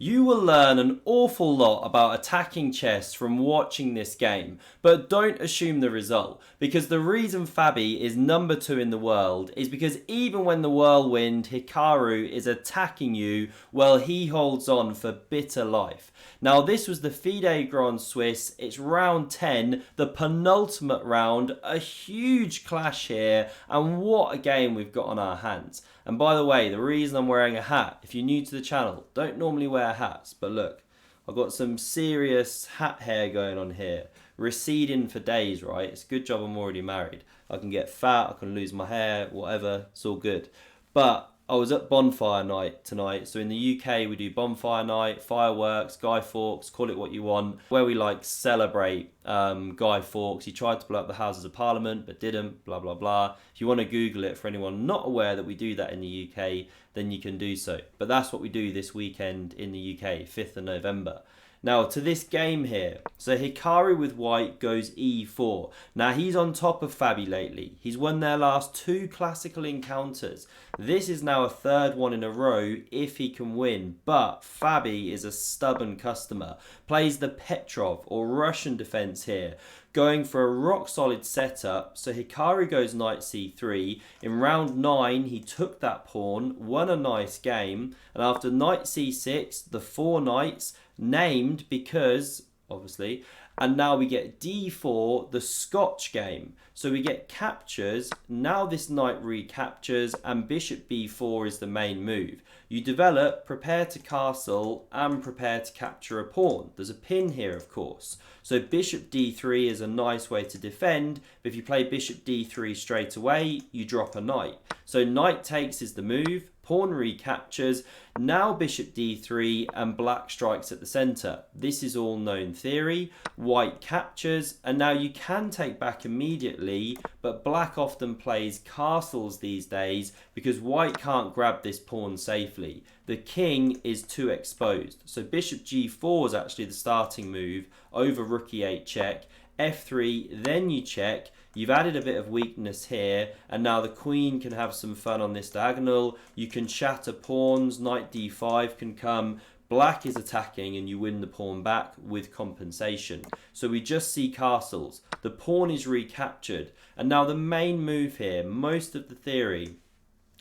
You will learn an awful lot about attacking chess from watching this game, but don't assume the result, because the reason Fabi is number 2 in the world is because even when the whirlwind Hikaru is attacking you, well, he holds on for bitter life. Now, this was the Fide Grand Swiss. It's round 10, the penultimate round, a huge clash here, and what a game we've got on our hands. And by the way, the reason I'm wearing a hat, if you're new to the channel, don't normally wear hats, but look, I've got some serious hat hair going on here, receding for days, right? It's a good job I'm already married. I can get fat, I can lose my hair, whatever, it's all good. But I was at bonfire night tonight. So in the UK, we do bonfire night, fireworks, Guy Fawkes, call it what you want, where we like celebrate Guy Fawkes. He tried to blow up the Houses of Parliament, but didn't, blah, blah, blah. If you want to Google it for anyone not aware that we do that in the UK, then you can do so. But that's what we do this weekend in the UK, 5th of November. Now, to this game here, so Hikaru with white goes e4. Now, he's on top of Fabi lately. He's won their last 2 classical encounters. This is now a 3rd one in a row if he can win, but Fabi is a stubborn customer. Plays the Petrov or Russian defense here, going for a rock-solid setup. So Hikaru goes knight c3. In round 9, he took that pawn, won a nice game, and after knight c6, the 4 knights, named because, obviously, and now we get d4, the Scotch game. So we get captures, now this knight recaptures, and bishop b4 is the main move. You develop, prepare to castle, and prepare to capture a pawn. There's a pin here, of course. So bishop d3 is a nice way to defend, but if you play bishop d3 straight away, you drop a knight. So knight takes is the move, pawn recaptures, now bishop d3 and black strikes at the centre. This is all known theory. White captures, and now you can take back immediately, but black often plays castles these days because white can't grab this pawn safely. The king is too exposed. So bishop g4 is actually the starting move over rook e8 check. f3, then you check. You've added a bit of weakness here, and now the queen can have some fun on this diagonal. You can shatter pawns, knight d5 can come. Black is attacking and you win the pawn back with compensation. So we just see castles. The pawn is recaptured. And now the main move here, most of the theory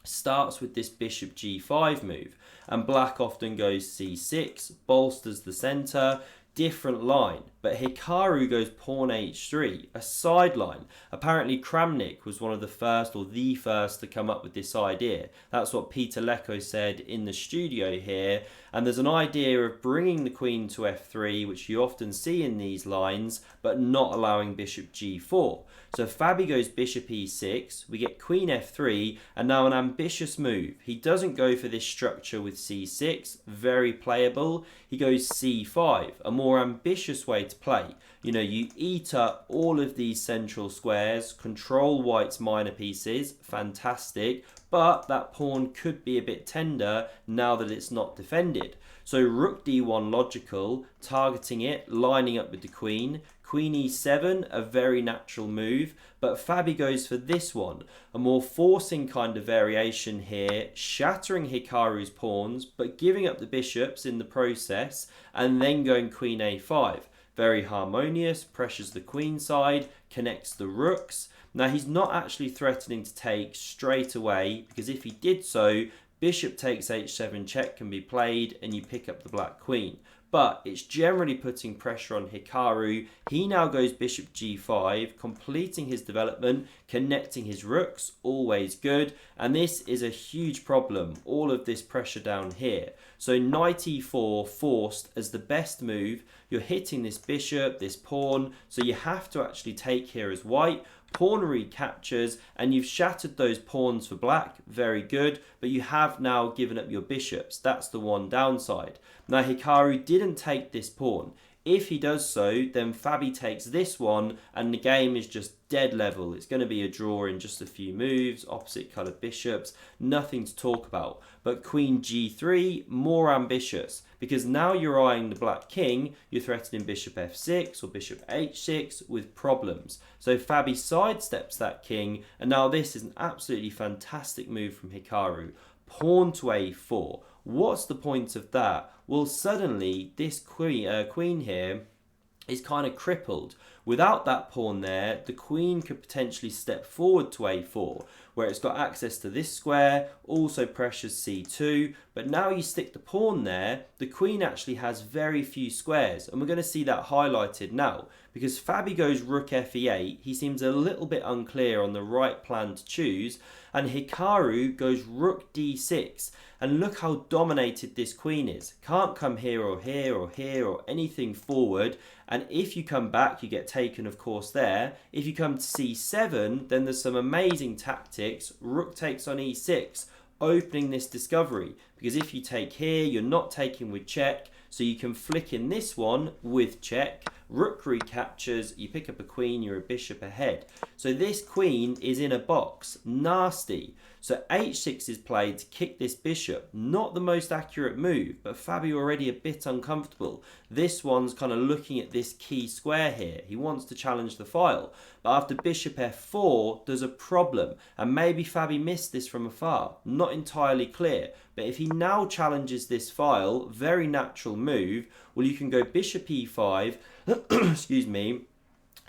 starts with this bishop g5 move. And black often goes c6, bolsters the centre, different line. But Hikaru goes pawn h3, a sideline. Apparently Kramnik was one of the first or the first to come up with this idea. That's what Peter Lecco said in the studio here. And there's an idea of bringing the queen to f3, which you often see in these lines, but not allowing bishop g4. So Fabi goes bishop e6, we get queen f3, and now an ambitious move. He doesn't go for this structure with c6, very playable. He goes c5, a more ambitious way to play. You know, you eat up all of these central squares, control white's minor pieces, fantastic, but that pawn could be a bit tender now that it's not defended. So rook d1 logical, targeting it, lining up with the queen. Queen e7, a very natural move, but Fabi goes for this one, a more forcing kind of variation here, shattering Hikaru's pawns, but giving up the bishops in the process, and then going queen a5. Very harmonious, pressures the queen side, connects the rooks. Now he's not actually threatening to take straight away, because if he did so, bishop takes h7 check can be played and you pick up the black queen. But it's generally putting pressure on Hikaru. He now goes bishop g5, completing his development, connecting his rooks, always good. And this is a huge problem, all of this pressure down here. So knight e4 forced as the best move. You're hitting this bishop, this pawn, so you have to actually take here as white. Pawn recaptures, and you've shattered those pawns for black, very good, but you have now given up your bishops. That's the one downside. Now Hikaru didn't take this pawn. If he does so, then Fabi takes this one, and the game is just dead level. It's going to be a draw in just a few moves, opposite coloured bishops, nothing to talk about. But queen g3, more ambitious, because now you're eyeing the black king, you're threatening bishop f6 or bishop h6 with problems. So Fabi sidesteps that king, and now this is an absolutely fantastic move from Hikaru. Pawn to a4. What's the point of that? Well, suddenly this queen here is kind of crippled. Without that pawn there, the queen could potentially step forward to a4, where it's got access to this square, also pressures c2, but now you stick the pawn there, the queen actually has very few squares, and we're going to see that highlighted now, because Fabi goes rook fe8, he seems a little bit unclear on the right plan to choose, and Hikaru goes rook d6, and look how dominated this queen is. Can't come here or here or here or anything forward, and if you come back, you get taken, of course, there. If you come to c7, then there's some amazing tactics. Rook takes on e6, opening this discovery. Because if you take here, you're not taking with check, so you can flick in this one with check. Rook recaptures, you pick up a queen, you're a bishop ahead. So this queen is in a box, nasty. So h6 is played to kick this bishop. Not the most accurate move, but Fabi already a bit uncomfortable. This one's kind of looking at this key square here. He wants to challenge the file. But after bishop f4, there's a problem. And maybe Fabi missed this from afar. Not entirely clear. But if he now challenges this file, very natural move, well, you can go bishop e5, excuse me,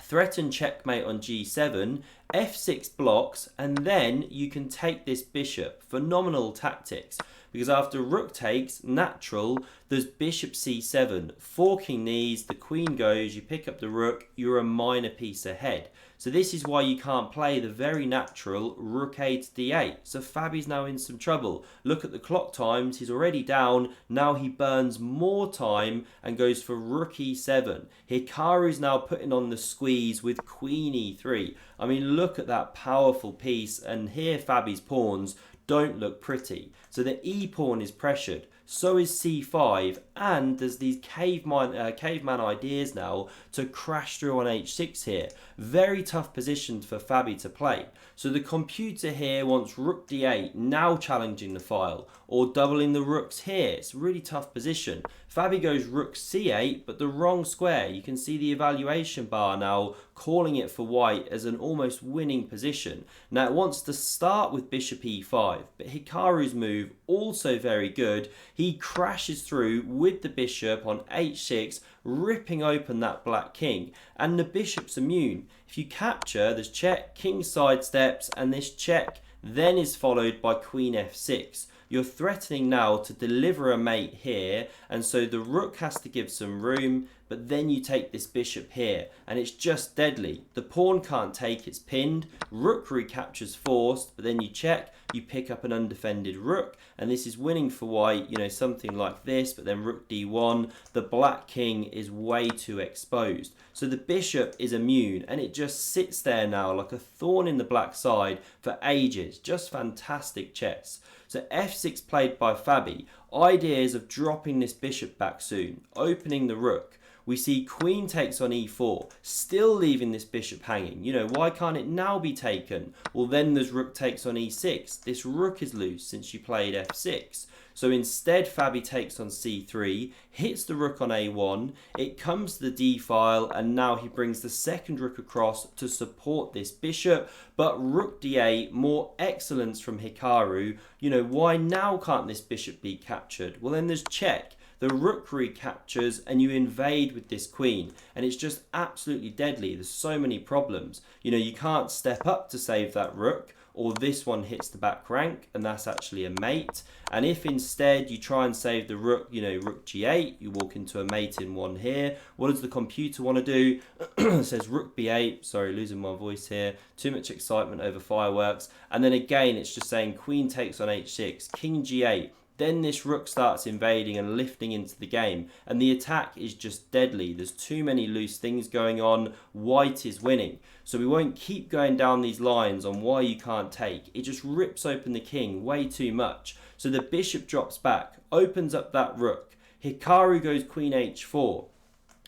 threaten checkmate on g7, f6 blocks, and then you can take this bishop. Phenomenal tactics. Because after rook takes, natural, there's bishop c7, forking these, the queen goes, you pick up the rook, you're a minor piece ahead. So this is why you can't play the very natural rook a to d8. So Fabi's now in some trouble. Look at the clock times, he's already down, now he burns more time and goes for rook e7. Hikaru's now putting on the squeeze with queen e3. I mean, look at that powerful piece, and here Fabi's pawns don't look pretty. So the e pawn is pressured, so is c5, and there's these caveman ideas now to crash through on h6 here. Very tough position for Fabi to play. So the computer here wants rook d8, now challenging the file, or doubling the rooks here. It's a really tough position. Fabi goes rook c8, but the wrong square. You can see the evaluation bar now calling it for white as an almost winning position. Now it wants to start with bishop e5, but Hikaru's move also very good. He crashes through with the bishop on h6, ripping open that black king, and the bishop's immune. If you capture, there's check, king sidesteps, and this check then is followed by queen f6. You're threatening now to deliver a mate here, and so the rook has to give some room, but then you take this bishop here, and it's just deadly. The pawn can't take, it's pinned, rook recaptures forced, but then you check, you pick up an undefended rook, and this is winning for white, you know, something like this, but then rook d1, the black king is way too exposed. So the bishop is immune, and it just sits there now like a thorn in the black side for ages. Just fantastic chess. So f6 played by Fabi. Ideas of dropping this bishop back soon, opening the rook. We see queen takes on e4, still leaving this bishop hanging. You know, why can't it now be taken? Well, then there's rook takes on e6. This rook is loose since you played f6. So instead, Fabi takes on c3, hits the rook on a1, it comes to the d file, and now he brings the second rook across to support this bishop, but rook d8, more excellence from Hikaru. You know, why now can't this bishop be captured? Well, then there's check. The rook recaptures and you invade with this queen, and it's just absolutely deadly. There's so many problems. You know, you can't step up to save that rook, or this one hits the back rank, and that's actually a mate. And if instead you try and save the rook, you know, rook g8, you walk into a mate in one here. What does the computer want to do? It says rook b8, sorry, losing my voice here. Too much excitement over fireworks. And then again, it's just saying queen takes on h6, king g8. Then this rook starts invading and lifting into the game, and the attack is just deadly. There's too many loose things going on. White is winning. So we won't keep going down these lines on why you can't take. It just rips open the king way too much. So the bishop drops back, opens up that rook. Hikaru goes queen h4.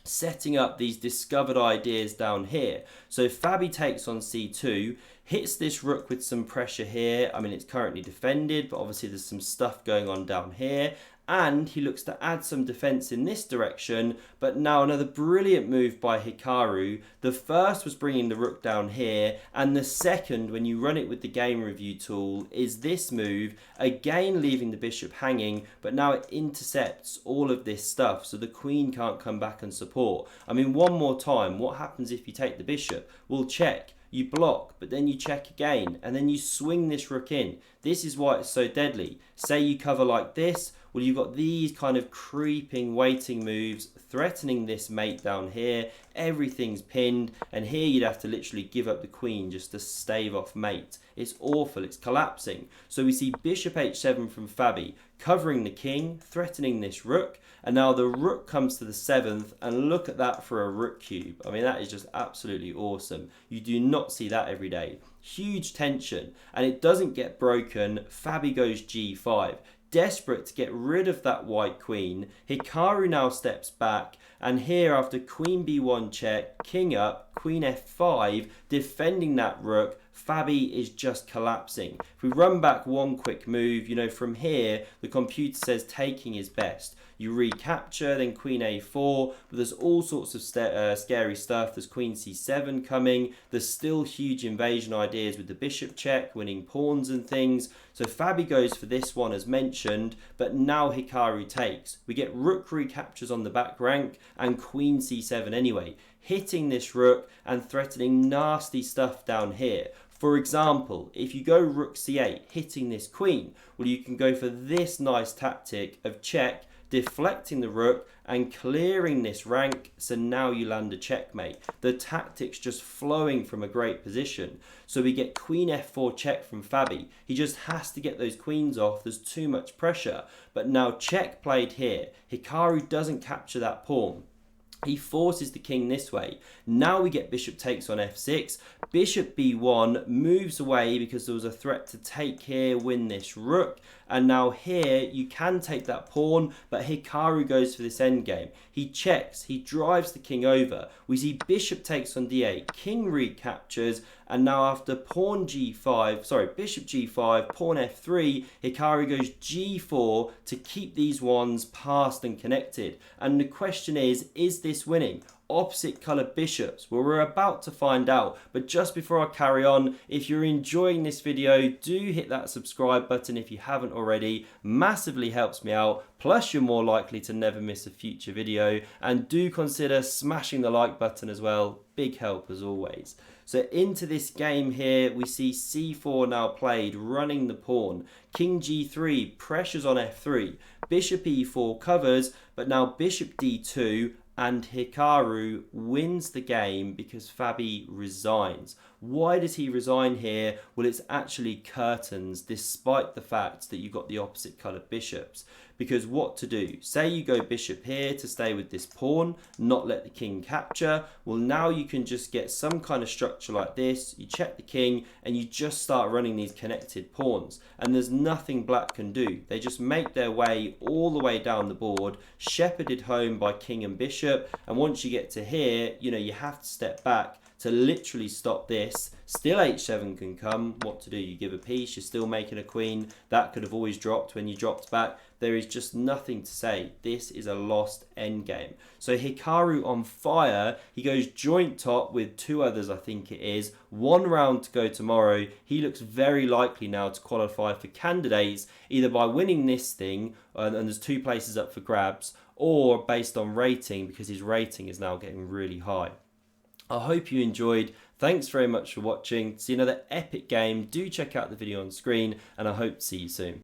Setting up these discovered ideas down here. So Fabi takes on c2, hits this rook with some pressure here. I mean, it's currently defended, but obviously there's some stuff going on down here. and he looks to add some defense in this direction. But now another brilliant move by Hikaru. The first was bringing the rook down here, and the second, when you run it with the game review tool, is this move, again leaving the bishop hanging, but now it intercepts all of this stuff, so the queen can't come back and support. I mean, one more time, what happens if you take the bishop? Well, check. You block, but then you check again, and then you swing this rook in. This is why it's so deadly. Say you cover like this, well, you've got these kind of creeping, waiting moves, threatening this mate down here. Everything's pinned, and here you'd have to literally give up the queen just to stave off mate. It's awful, it's collapsing. So we see bishop h7 from Fabi, covering the king, threatening this rook, and now the rook comes to the 7th, and look at that for a rook cube. I mean, that is just absolutely awesome. You do not see that every day. Huge tension, and it doesn't get broken. Fabi goes g5. Desperate to get rid of that white queen, Hikaru now steps back, and here after queen b1 check, king up, queen f5, defending that rook, Fabi is just collapsing. If we run back one quick move, you know, from here, the computer says taking is best. You recapture, then queen a4, but there's all sorts of scary stuff. There's queen c7 coming. There's still huge invasion ideas with the bishop check, winning pawns and things. So Fabi goes for this one as mentioned, but now Hikaru takes. We get rook recaptures on the back rank and queen c7 anyway, hitting this rook and threatening nasty stuff down here. For example, if you go rook c8, hitting this queen, well, you can go for this nice tactic of check, deflecting the rook and clearing this rank, so now you land a checkmate. The tactics just flowing from a great position. So we get queen f4 check from Fabi. He just has to get those queens off, there's too much pressure. But now check played here. Hikaru doesn't capture that pawn. He forces the king this way. Now we get bishop takes on f6. Bishop b1 moves away because there was a threat to take here, win this rook. And now here you can take that pawn, but Hikaru goes for this endgame. He checks, he drives the king over. We see bishop takes on d8, king recaptures, and now after bishop g5, pawn f3, Hikaru goes g4 to keep these ones passed and connected. And the question is this winning? Opposite coloured bishops? Well, we're about to find out, but just before I carry on, if you're enjoying this video, do hit that subscribe button if you haven't already. Massively helps me out, plus you're more likely to never miss a future video, and do consider smashing the like button as well. Big help as always. So into this game here, we see c4 now played, running the pawn. King g3, pressures on f3. Bishop e4 covers, but now bishop d2, and Hikaru wins the game because Fabi resigns. Why does he resign here? Well, it's actually curtains, despite the fact that you've got the opposite coloured bishops. Because what to do? Say you go bishop here to stay with this pawn, not let the king capture. Well, now you can just get some kind of structure like this. You check the king and you just start running these connected pawns. And there's nothing black can do. They just make their way all the way down the board, shepherded home by king and bishop. And once you get to here, you know, you have to step back to literally stop this. Still h7 can come. What to do? You give a piece, you're still making a queen. That could have always dropped when you dropped back. There is just nothing to say. This is a lost endgame. So Hikaru on fire. He goes joint top with two others, I think it is. One round to go tomorrow. He looks very likely now to qualify for candidates, either by winning this thing, and there's two places up for grabs, or based on rating, because his rating is now getting really high. I hope you enjoyed. Thanks very much for watching. To see another epic game, do check out the video on screen, and I hope to see you soon.